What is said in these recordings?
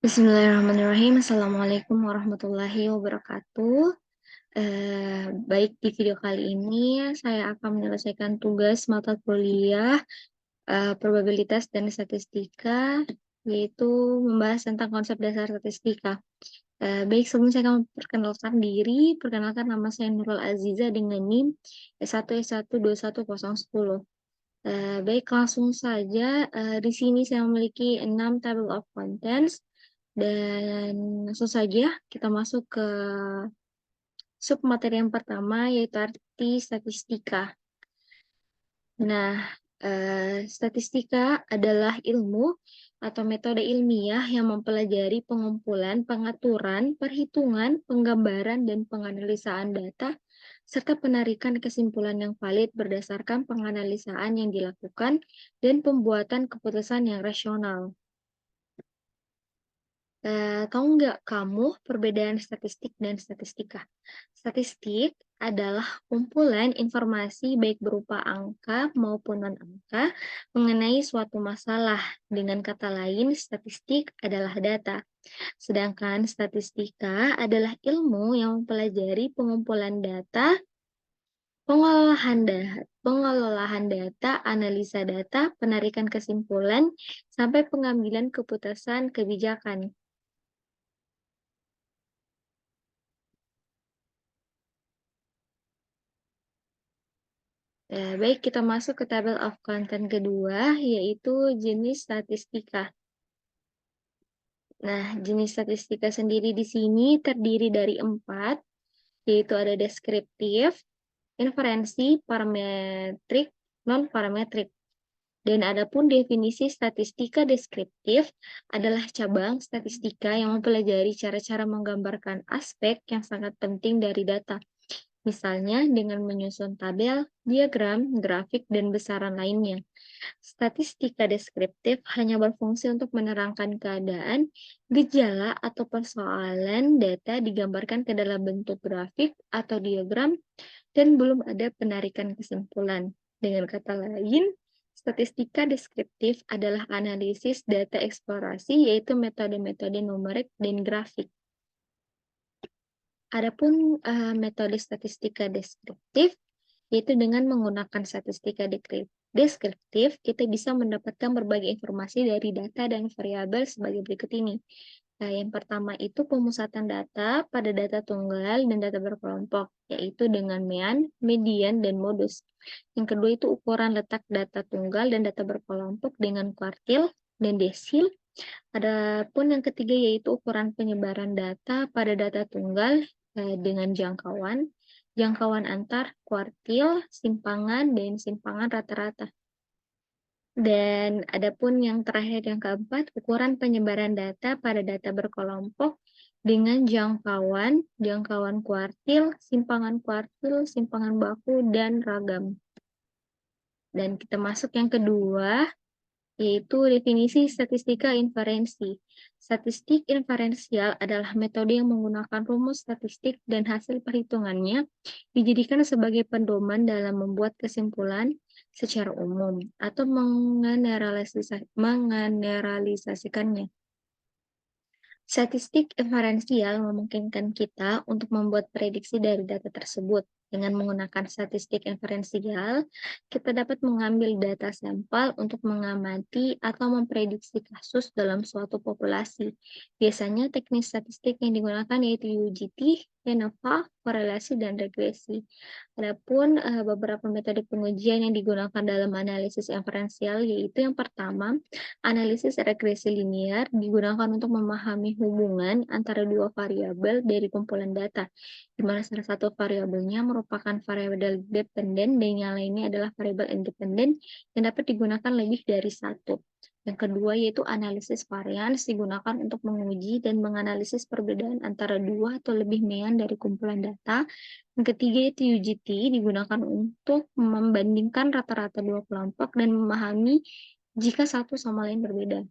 Bismillahirrahmanirrahim. Assalamualaikum warahmatullahi wabarakatuh. Baik, di video kali ini saya akan menyelesaikan tugas mata kuliah probabilitas dan statistika, yaitu membahas tentang konsep dasar statistika. Baik, sebelum saya akan perkenalkan diri, perkenalkan nama saya Nurul Aziza dengan NIM S1S1211010. Baik, langsung saja. Di sini saya memiliki 6 table of contents. Dan langsung saja kita masuk ke sub materi yang pertama, yaitu arti statistika. Nah, statistika adalah ilmu atau metode ilmiah yang mempelajari pengumpulan, pengaturan, perhitungan, penggambaran, dan penganalisaan data, serta penarikan kesimpulan yang valid berdasarkan penganalisaan yang dilakukan dan pembuatan keputusan yang rasional. Tahu nggak kamu perbedaan statistik dan statistika? Statistik adalah kumpulan informasi baik berupa angka maupun non-angka mengenai suatu masalah. Dengan kata lain, statistik adalah data. Sedangkan statistika adalah ilmu yang mempelajari pengumpulan data, pengelolaan data, analisa data, penarikan kesimpulan, sampai pengambilan keputusan kebijakan. Baik, kita masuk ke table of content kedua, yaitu jenis statistika. Nah, jenis statistika sendiri di sini terdiri dari 4, yaitu ada deskriptif, inferensi, parametrik, non-parametrik. Dan adapun definisi statistika deskriptif adalah cabang statistika yang mempelajari cara-cara menggambarkan aspek yang sangat penting dari data. Misalnya dengan menyusun tabel, diagram, grafik, dan besaran lainnya. Statistika deskriptif hanya berfungsi untuk menerangkan keadaan, gejala, atau persoalan data digambarkan ke dalam bentuk grafik atau diagram, dan belum ada penarikan kesimpulan. Dengan kata lain, statistika deskriptif adalah analisis data eksplorasi, yaitu metode-metode numerik dan grafik. Adapun metode statistika deskriptif, yaitu dengan menggunakan statistika deskriptif, kita bisa mendapatkan berbagai informasi dari data dan variabel sebagai berikut ini. Nah, yang pertama itu pemusatan data pada data tunggal dan data berkelompok, yaitu dengan mean, median, dan modus. Yang kedua itu ukuran letak data tunggal dan data berkelompok dengan kuartil dan desil. Adapun yang ketiga yaitu ukuran penyebaran data pada data tunggal dengan jangkauan antar kuartil, simpangan, dan simpangan rata-rata. Dan adapun yang terakhir yang keempat, ukuran penyebaran data pada data berkelompok dengan jangkauan kuartil, simpangan baku, dan ragam. Dan kita masuk yang kedua, yaitu definisi statistika inferensi. Statistik inferensial adalah metode yang menggunakan rumus statistik dan hasil perhitungannya dijadikan sebagai pedoman dalam membuat kesimpulan secara umum atau mengeneralisasikannya. Statistik inferensial memungkinkan kita untuk membuat prediksi dari data tersebut. Dengan menggunakan statistik inferensial, kita dapat mengambil data sampel untuk mengamati atau memprediksi kasus dalam suatu populasi. Biasanya teknik statistik yang digunakan yaitu UGT, ANOVA, korelasi, dan regresi. Adapun beberapa metode pengujian yang digunakan dalam analisis inferensial yaitu yang pertama, analisis regresi linear digunakan untuk memahami hubungan antara dua variabel dari kumpulan data, di mana salah satu variabelnya merupakan variabel dependen dan yang lainnya adalah variabel independen yang dapat digunakan lebih dari satu. Yang kedua yaitu analisis varians digunakan untuk menguji dan menganalisis perbedaan antara dua atau lebih mean dari kumpulan data. Yang ketiga yaitu UGT digunakan untuk membandingkan rata-rata dua kelompok dan memahami jika satu sama lain berbeda.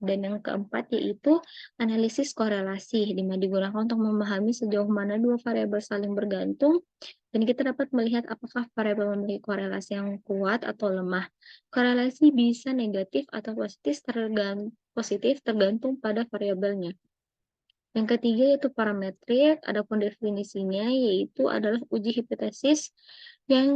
Dan yang keempat yaitu analisis korelasi, di mana digunakan untuk memahami sejauh mana dua variabel saling bergantung Dan kita dapat melihat apakah variabel memiliki korelasi yang kuat atau lemah. Korelasi bisa negatif atau positif tergantung pada variabelnya. Yang ketiga yaitu parametrik, adapun definisinya yaitu adalah uji hipotesis yang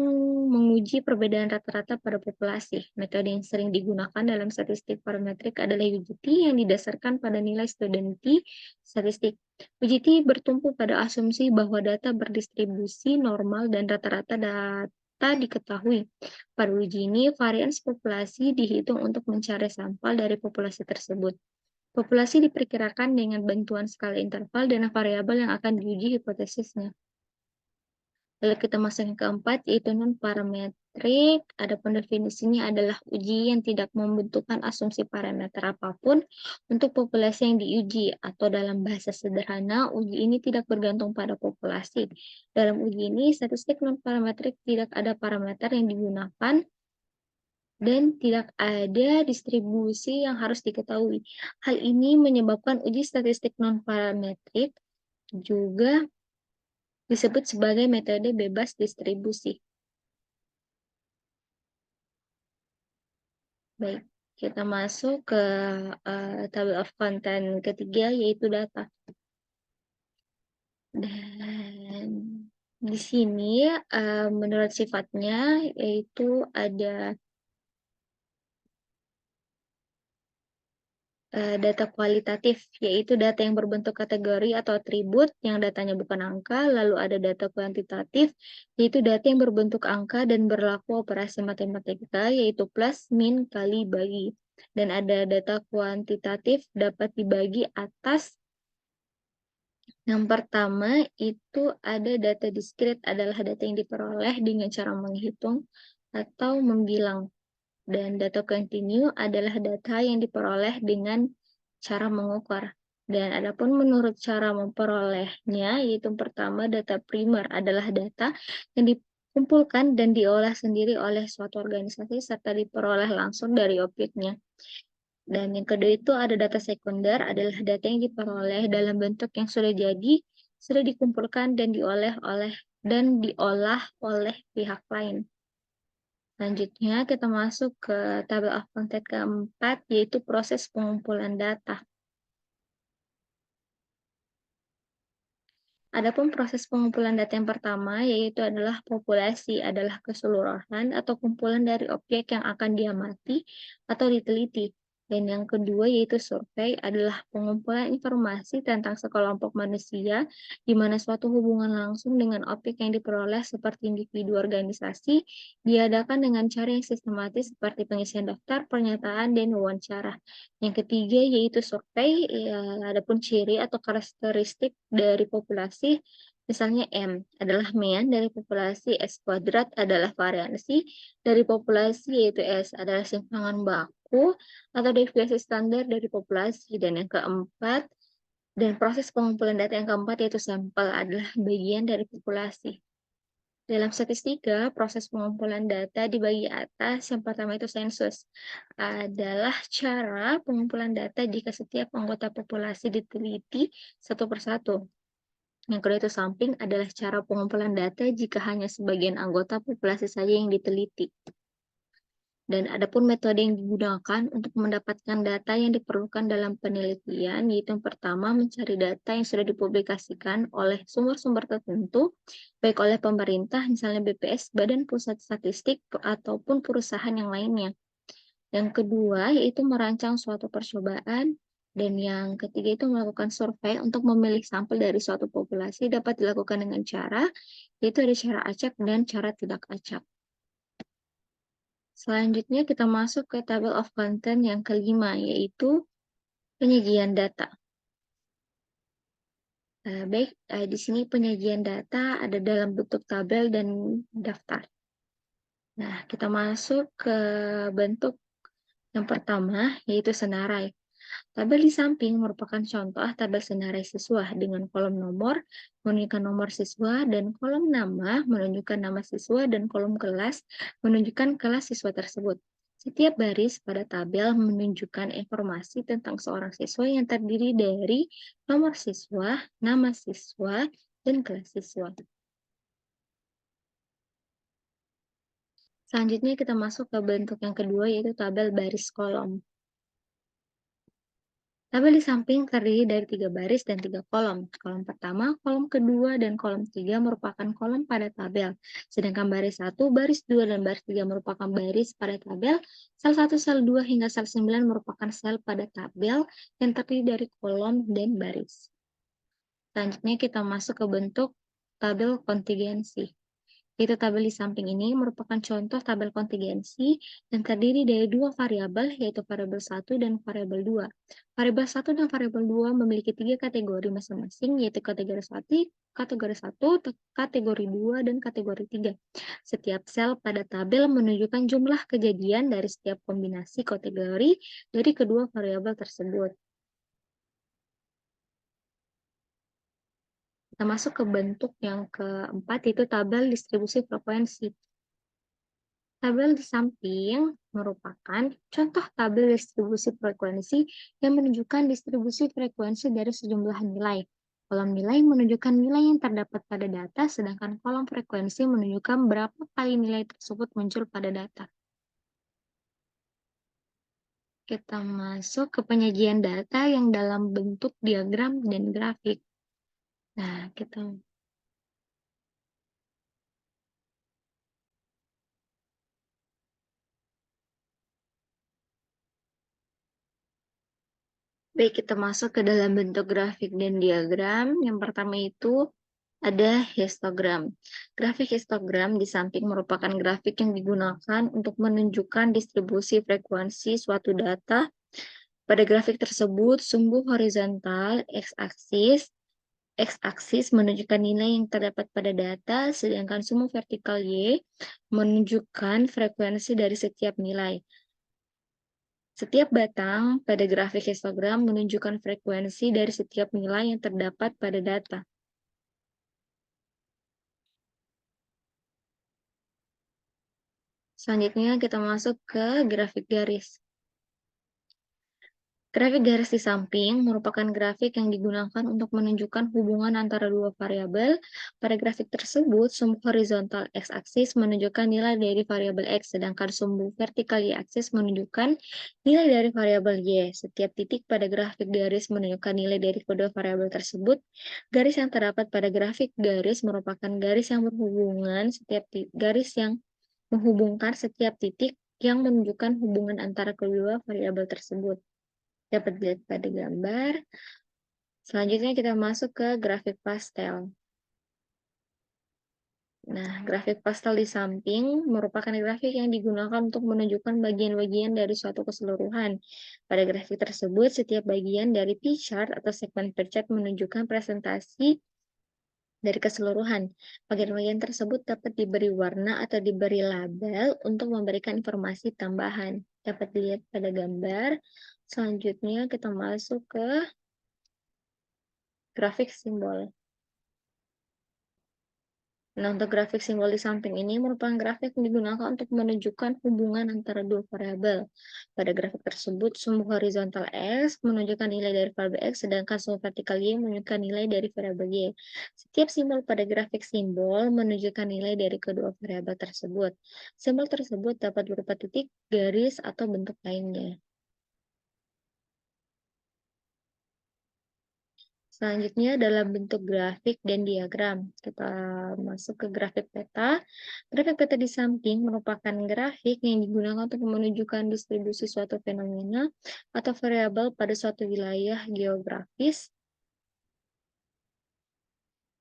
menguji perbedaan rata-rata pada populasi. Metode yang sering digunakan dalam statistik parametrik adalah UGT yang didasarkan pada nilai studenti statistik. UGT bertumpu pada asumsi bahwa data berdistribusi normal dan rata-rata data diketahui. Pada uji ini, varians populasi dihitung untuk mencari sampel dari populasi tersebut. Populasi diperkirakan dengan bantuan skala interval dan variabel yang akan diuji hipotesisnya. Lalu kita masuk yang keempat, yaitu non-parametrik. Adapun definisinya adalah uji yang tidak membentukkan asumsi parameter apapun untuk populasi yang diuji, atau dalam bahasa sederhana, uji ini tidak bergantung pada populasi. Dalam uji ini, statistik non-parametrik tidak ada parameter yang digunakan dan tidak ada distribusi yang harus diketahui. Hal ini menyebabkan uji statistik non-parametrik juga disebut sebagai metode bebas distribusi. Baik, kita masuk ke table of content ketiga, yaitu data. Dan di sini menurut sifatnya yaitu ada data kualitatif, yaitu data yang berbentuk kategori atau atribut yang datanya bukan angka. Lalu ada data kuantitatif, yaitu data yang berbentuk angka dan berlaku operasi matematika, yaitu plus, min, kali, bagi. Dan ada data kuantitatif dapat dibagi atas. Yang pertama itu ada data diskrit, adalah data yang diperoleh dengan cara menghitung atau membilang. Dan data kontinu adalah data yang diperoleh dengan cara mengukur. Dan adapun menurut cara memperolehnya, yaitu pertama data primer adalah data yang dikumpulkan dan diolah sendiri oleh suatu organisasi serta diperoleh langsung dari objeknya. Dan yang kedua itu ada data sekunder, adalah data yang diperoleh dalam bentuk yang sudah jadi, sudah dikumpulkan dan diolah oleh pihak lain. Selanjutnya kita masuk ke table of content keempat, yaitu proses pengumpulan data. Adapun proses pengumpulan data yang pertama, yaitu adalah populasi, adalah keseluruhan atau kumpulan dari objek yang akan diamati atau diteliti. Dan yang kedua yaitu survei, adalah pengumpulan informasi tentang sekelompok manusia, di mana suatu hubungan langsung dengan objek yang diperoleh seperti individu organisasi, diadakan dengan cara yang sistematis seperti pengisian daftar, pernyataan, dan wawancara. Yang ketiga yaitu survei, adapun ciri atau karakteristik dari populasi, misalnya M adalah mean dari populasi, S kuadrat adalah variansi dari populasi, yaitu S adalah simpangan baku atau deviasi standar dari populasi. Dan yang keempat, dan proses pengumpulan data yang keempat yaitu sampel, adalah bagian dari populasi. Dalam statistika, proses pengumpulan data dibagi atas. Yang pertama itu sensus, adalah cara pengumpulan data jika setiap anggota populasi diteliti satu persatu. Yang kedua itu sampling, adalah cara pengumpulan data jika hanya sebagian anggota populasi saja yang diteliti. Dan adapun metode yang digunakan untuk mendapatkan data yang diperlukan dalam penelitian, yaitu yang pertama mencari data yang sudah dipublikasikan oleh sumber-sumber tertentu, baik oleh pemerintah, misalnya BPS, Badan Pusat Statistik, ataupun perusahaan yang lainnya. Yang kedua, yaitu merancang suatu percobaan. Dan yang ketiga itu melakukan survei untuk memilih sampel dari suatu populasi, dapat dilakukan dengan cara, yaitu ada cara acak dan cara tidak acak. Selanjutnya kita masuk ke table of content yang kelima, yaitu penyajian data. Baik, di sini penyajian data ada dalam bentuk tabel dan daftar. Nah, kita masuk ke bentuk yang pertama, yaitu senarai. Tabel di samping merupakan contoh tabel senarai siswa dengan kolom nomor menunjukkan nomor siswa dan kolom nama menunjukkan nama siswa dan kolom kelas menunjukkan kelas siswa tersebut. Setiap baris pada tabel menunjukkan informasi tentang seorang siswa yang terdiri dari nomor siswa, nama siswa, dan kelas siswa. Selanjutnya kita masuk ke bentuk yang kedua, yaitu tabel baris kolom. Tabel di samping terdiri dari 3 baris dan 3 kolom. Kolom pertama, kolom kedua, dan kolom 3 merupakan kolom pada tabel. Sedangkan baris 1, baris 2, dan baris 3 merupakan baris pada tabel. Sel 1, sel 2, hingga sel 9 merupakan sel pada tabel yang terdiri dari kolom dan baris. Selanjutnya kita masuk ke bentuk tabel kontingensi. Itu tabel di samping ini merupakan contoh tabel kontingensi yang terdiri dari 2 variabel, yaitu variabel 1 dan variabel 2. Variabel 1 dan variabel 2 memiliki 3 kategori masing-masing, yaitu kategori 1, kategori 2, dan kategori 3. Setiap sel pada tabel menunjukkan jumlah kejadian dari setiap kombinasi kategori dari kedua variabel tersebut. Kita masuk ke bentuk yang keempat, yaitu tabel distribusi frekuensi. Tabel di samping merupakan contoh tabel distribusi frekuensi yang menunjukkan distribusi frekuensi dari sejumlah nilai. Kolom nilai menunjukkan nilai yang terdapat pada data, sedangkan kolom frekuensi menunjukkan berapa kali nilai tersebut muncul pada data. Kita masuk ke penyajian data yang dalam bentuk diagram dan grafik. Nah, kita masuk ke dalam bentuk grafik dan diagram. Yang pertama itu ada histogram. Grafik histogram di samping merupakan grafik yang digunakan untuk menunjukkan distribusi frekuensi suatu data. Pada grafik tersebut, sumbu horizontal x-aksis menunjukkan nilai yang terdapat pada data, sedangkan sumbu vertikal y menunjukkan frekuensi dari setiap nilai. Setiap batang pada grafik histogram menunjukkan frekuensi dari setiap nilai yang terdapat pada data. Selanjutnya kita masuk ke grafik garis. Grafik garis di samping merupakan grafik yang digunakan untuk menunjukkan hubungan antara dua variabel. Pada grafik tersebut, sumbu horizontal x-aksis menunjukkan nilai dari variabel x, sedangkan sumbu vertikal y-aksis menunjukkan nilai dari variabel y. Setiap titik pada grafik garis menunjukkan nilai dari kedua variabel tersebut. Garis yang terdapat pada grafik garis merupakan garis yang menghubungkan setiap titik yang menunjukkan hubungan antara kedua variabel tersebut. Dapat dilihat pada gambar. Selanjutnya kita masuk ke grafik pastel. Nah, grafik pastel di samping merupakan grafik yang digunakan untuk menunjukkan bagian-bagian dari suatu keseluruhan. Pada grafik tersebut, setiap bagian dari pie chart atau segmen per chart menunjukkan presentasi dari keseluruhan. Bagian-bagian tersebut dapat diberi warna atau diberi label untuk memberikan informasi tambahan. Dapat dilihat pada gambar. Selanjutnya kita masuk ke grafik simbol. Nah, untuk grafik simbol di samping ini merupakan grafik yang digunakan untuk menunjukkan hubungan antara dua variabel. Pada grafik tersebut, sumbu horizontal X menunjukkan nilai dari variabel X, sedangkan sumbu vertikal Y menunjukkan nilai dari variabel Y. Setiap simbol pada grafik simbol menunjukkan nilai dari kedua variabel tersebut. Simbol tersebut dapat berupa titik, garis, atau bentuk lainnya. Selanjutnya dalam bentuk grafik dan diagram. Kita masuk ke grafik peta. Grafik peta di samping merupakan grafik yang digunakan untuk menunjukkan distribusi suatu fenomena atau variabel pada suatu wilayah geografis.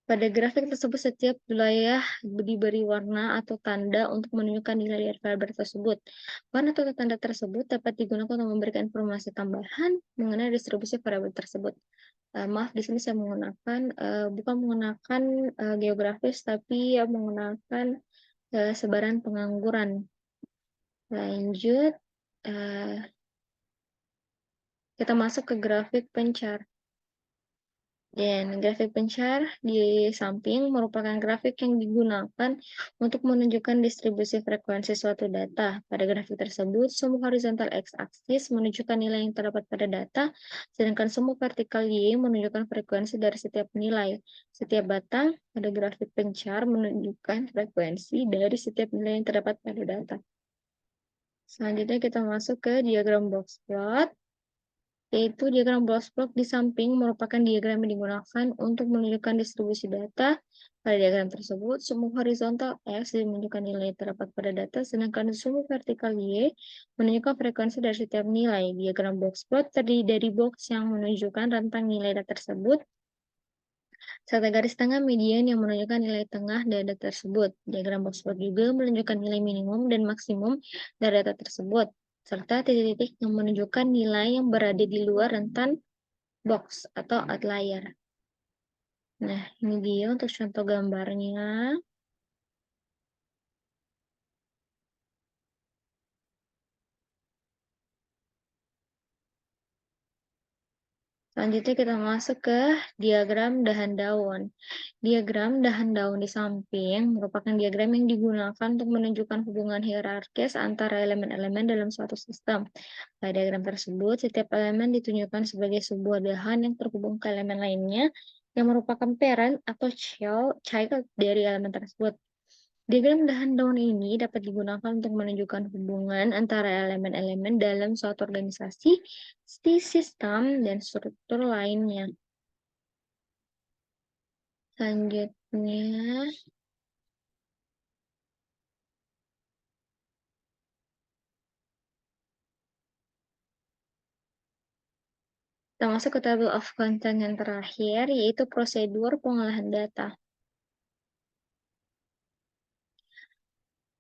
Pada grafik tersebut, setiap wilayah diberi warna atau tanda untuk menunjukkan nilai dari variabel tersebut. Warna atau tanda tersebut dapat digunakan untuk memberikan informasi tambahan mengenai distribusi variabel tersebut. Maaf, di sini saya menggunakan bukan menggunakan geografis, tapi menggunakan sebaran pengangguran. Lanjut, kita masuk ke grafik pencar. Dan grafik pencar di samping merupakan grafik yang digunakan untuk menunjukkan distribusi frekuensi suatu data. Pada grafik tersebut, sumbu horizontal x-aksis menunjukkan nilai yang terdapat pada data, sedangkan sumbu vertikal y menunjukkan frekuensi dari setiap nilai. Setiap batang pada grafik pencar menunjukkan frekuensi dari setiap nilai yang terdapat pada data. Selanjutnya kita masuk ke diagram box plot. Yaitu diagram box plot di samping merupakan diagram yang digunakan untuk menunjukkan distribusi data. Pada diagram tersebut, sumbu horizontal X menunjukkan nilai terdapat pada data, sedangkan sumbu vertikal Y menunjukkan frekuensi dari setiap nilai. Diagram box plot terdiri dari box yang menunjukkan rentang nilai data tersebut, serta garis tengah median yang menunjukkan nilai tengah dari data tersebut. Diagram box plot juga menunjukkan nilai minimum dan maksimum dari data tersebut, serta titik-titik yang menunjukkan nilai yang berada di luar rentan box atau outlier. Nah, ini dia untuk contoh gambarnya. Selanjutnya kita masuk ke diagram dahan daun. Diagram dahan daun di samping merupakan diagram yang digunakan untuk menunjukkan hubungan hierarkis antara elemen-elemen dalam suatu sistem. Pada diagram tersebut, setiap elemen ditunjukkan sebagai sebuah dahan yang terhubung ke elemen lainnya yang merupakan parent atau child dari elemen tersebut. Diagram dahan daun ini dapat digunakan untuk menunjukkan hubungan antara elemen-elemen dalam suatu organisasi, sistem, dan struktur lainnya. Selanjutnya, kita masuk ke table of content yang terakhir, yaitu prosedur pengolahan data.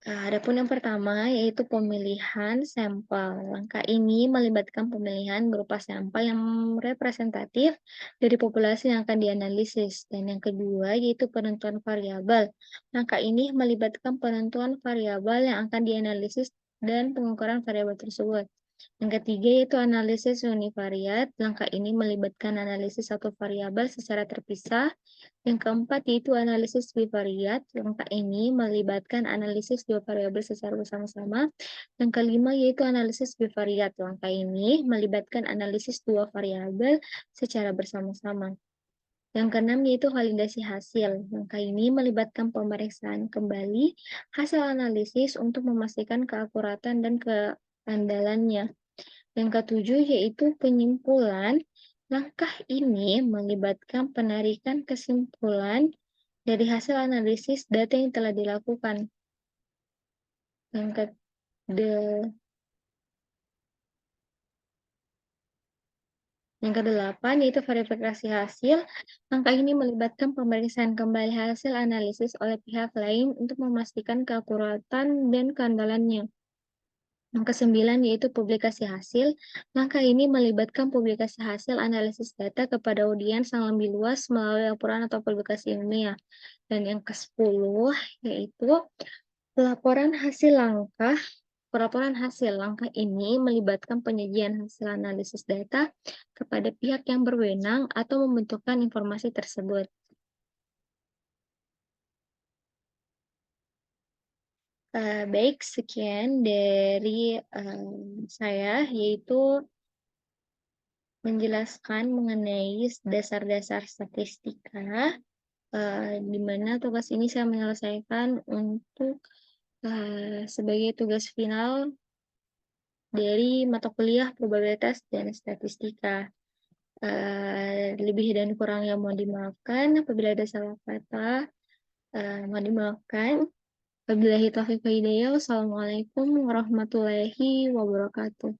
Nah, adapun yang pertama yaitu pemilihan sampel. Langkah ini melibatkan pemilihan berupa sampel yang representatif dari populasi yang akan dianalisis. Dan yang kedua yaitu penentuan variabel. Langkah ini melibatkan penentuan variabel yang akan dianalisis dan pengukuran variabel tersebut. Yang ketiga yaitu analisis univariat. Langkah ini melibatkan analisis satu variabel secara terpisah. Yang keempat yaitu analisis bivariat. Langkah ini melibatkan analisis dua variabel secara bersama-sama. Yang kelima yaitu analisis bivariat. Langkah ini melibatkan analisis dua variabel secara bersama-sama. Yang keenam yaitu validasi hasil. Langkah ini melibatkan pemeriksaan kembali hasil analisis untuk memastikan keakuratan dan keandalannya. Yang ketujuh yaitu penyimpulan. Langkah ini melibatkan penarikan kesimpulan dari hasil analisis data yang telah dilakukan. Yang kedelapan yaitu verifikasi hasil. Langkah ini melibatkan pemeriksaan kembali hasil analisis oleh pihak lain untuk memastikan keakuratan dan keandalannya. Yang kesembilan yaitu publikasi hasil. Langkah ini melibatkan publikasi hasil analisis data kepada audiens yang lebih luas melalui laporan atau publikasi ilmiah. Dan yang ke-10 yaitu pelaporan hasil langkah. Pelaporan hasil langkah ini melibatkan penyajian hasil analisis data kepada pihak yang berwenang atau membentukkan informasi tersebut. Baik, sekian dari saya, yaitu menjelaskan mengenai dasar-dasar statistika, di mana tugas ini saya menyelesaikan untuk sebagai tugas final dari mata kuliah probabilitas dan statistika. Lebih dan kurangnya mohon dimaafkan. Apabila ada salah kata, mohon dimaafkan. Wabillahi taufiq wa hidayah. Wassalamualaikum warahmatullahi wabarakatuh.